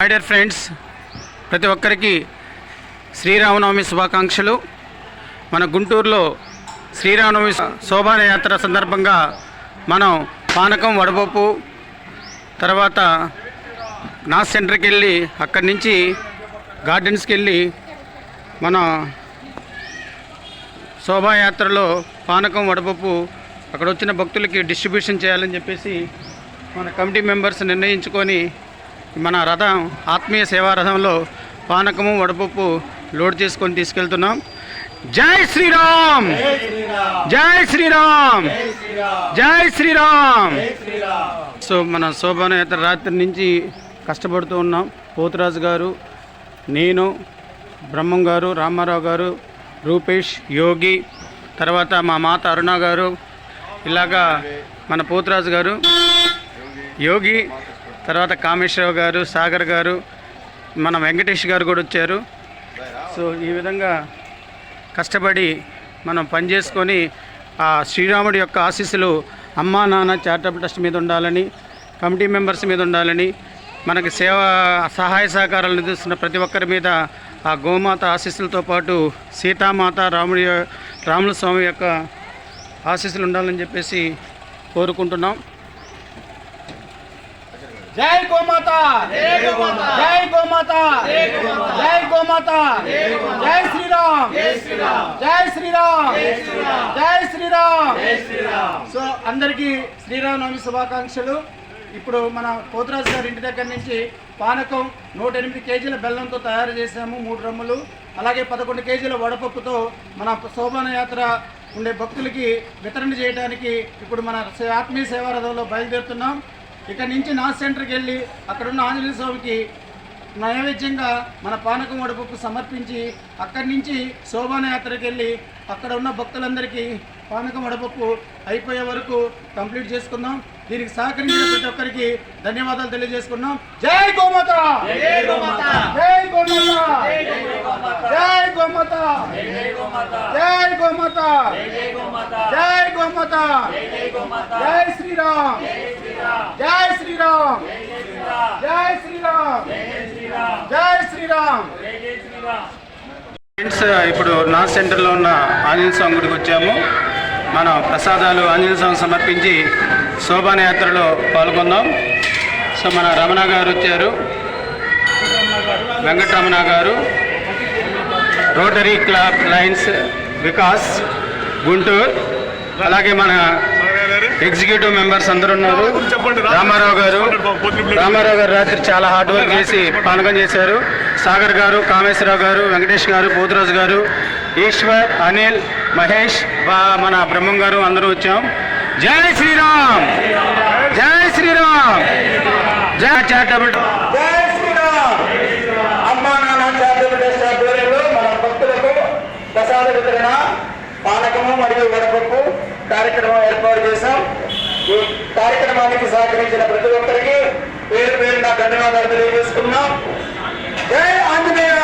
Dear friends, ప్రతి ఒక్కరికి శ్రీరామనవమి శుభాకాంక్షలు. మన గుంటూరులో శ్రీరామనవమి శోభాయాత్ర సందర్భంగా మనం పానకం, వడపప్పు, తర్వాత నాస్ సెంటర్కి వెళ్ళి అక్కడి నుంచి గార్డెన్స్కి వెళ్ళి మన శోభాయాత్రలో పానకం, వడపప్పు అక్కడ వచ్చిన భక్తులకి డిస్ట్రిబ్యూషన్ చేయాలని చెప్పేసి మన కమిటీ మెంబర్స్ నిర్ణయించుకొని మన రథం, ఆత్మీయ సేవా రథంలో పానకము, వడపప్పు లోడ్ చేసుకొని తీసుకెళ్తున్నాం. జై శ్రీరామ్, జై శ్రీరామ్, జై శ్రీరామ్. సో మన శోభాయాత్ర రాత్రి నుంచి కష్టపడుతూ ఉన్నాం. పోతురాజు గారు, నేను, బ్రహ్మం గారు, రామారావు గారు, రూపేష్, యోగి, తర్వాత మా మాత అరుణ గారు, ఇలాగా మన పోతురాజు గారు, యోగి, తర్వాత కామేశ్వరరావు గారు, సాగర్ గారు, మన వెంకటేష్ గారు కూడా వచ్చారు. సో ఈ విధంగా కష్టపడి మనం పనిచేసుకొని ఆ శ్రీరాముడి యొక్క ఆశీస్సులు అమ్మా నాన్న చారిటబుల్ ట్రస్ట్ మీద ఉండాలని, కమిటీ మెంబర్స్ మీద ఉండాలని, మనకి సహాయ సహకారాలు అందిస్తున్న ప్రతి ఒక్కరి మీద ఆ గోమాత ఆశీస్సులతో పాటు సీతామాత, రాముల స్వామి యొక్క ఆశీస్సులు ఉండాలని చెప్పేసి కోరుకుంటున్నాం. జై గోమాత, జై గోమాత, జై గోమాత, జై గోమాత, జై శ్రీరామ్, జై శ్రీరామ్, జై శ్రీరామ్, జై శ్రీరామ్, జై శ్రీరామ్. సో అందరికీ శ్రీరామనవమి శుభాకాంక్షలు. ఇప్పుడు మన పోతురాజు గారి ఇంటి దగ్గర నుంచి పానకం 108 కేజీల బెల్లంతో తయారు చేసాము, 3 డ్రమ్ములు. అలాగే 11 కేజీల వడపప్పుతో మన శోభాయాత్ర ఉండే భక్తులకి వితరణ చేయడానికి ఇప్పుడు మన ఆత్మీయ సేవారథంలో బయలుదేరుతున్నాం. ఇక్కడ నుంచి నాస్ సెంటర్కి వెళ్ళి అక్కడున్న ఆంజనేయ స్వామికి నైవేద్యంగా మన పానకం, వడపప్పు సమర్పించి అక్కడి నుంచి శోభాయాత్రకి వెళ్ళి అక్కడ ఉన్న భక్తులందరికీ పానకం, వడపప్పు అయిపోయే వరకు కంప్లీట్ చేసుకుందాం. దీనికి సహకరించిన ప్రతి ఒక్కరికి ధన్యవాదాలు తెలియజేసుకున్నాం. జై గోమాత, జై గోమాత, జై గోమాత, జై గోమాత, జై గోమాత, జై గోమాత, జై శ్రీరామ్, జై శ్రీరామ్, జై శ్రీరామ్, జై శ్రీరామ్. ఫ్రెండ్స్, ఇప్పుడు నాస్ సెంటర్లో ఉన్న ఆంజనేయ స్వామి గుడికి వచ్చాము. మనం ప్రసాదాలు ఆంజనేయ స్వామి సమర్పించి శోభాయాత్రలో పాల్గొందాం. సో మన రమణ గారు వచ్చారు, వెంకటరమణ గారు, rotary club Lions Vikas Guntur, అలాగే మన ఎగ్జిక్యూటివ్ మెంబర్స్ అందరూ ఉన్నారు. రామారావు గారు రాత్రి చాలా హార్డ్ వర్క్ చేసి పానకం చేశారు. సాగర్ గారు, కామేశ్వరరావు గారు, వెంకటేష్ గారు, పోతురాజు గారు, ఈశ్వర్, అనిల్, మహేష్, మన బ్రహ్మం గారు అందరూ వచ్చాం. జై శ్రీరామ్, జై శ్రీరామ్, జై చారిటబుల్, జై శ్రీరామ్. అమ్మా నాన్న చారిటబుల్ ట్రస్ట్ ఆధ్వర్యంలో మన భక్తులకు ప్రసాద వితరణ, పానకము మరియు వడపప్పు కార్యక్రమం ఏర్పాటు చేశాం. ఈ కార్యక్రమానికి సహకరించిన ప్రతి ఒక్కరికి పేరు పేరున ధన్యవాదాలు తెలియజేసుకున్నాం. జై ఆంజనేయ.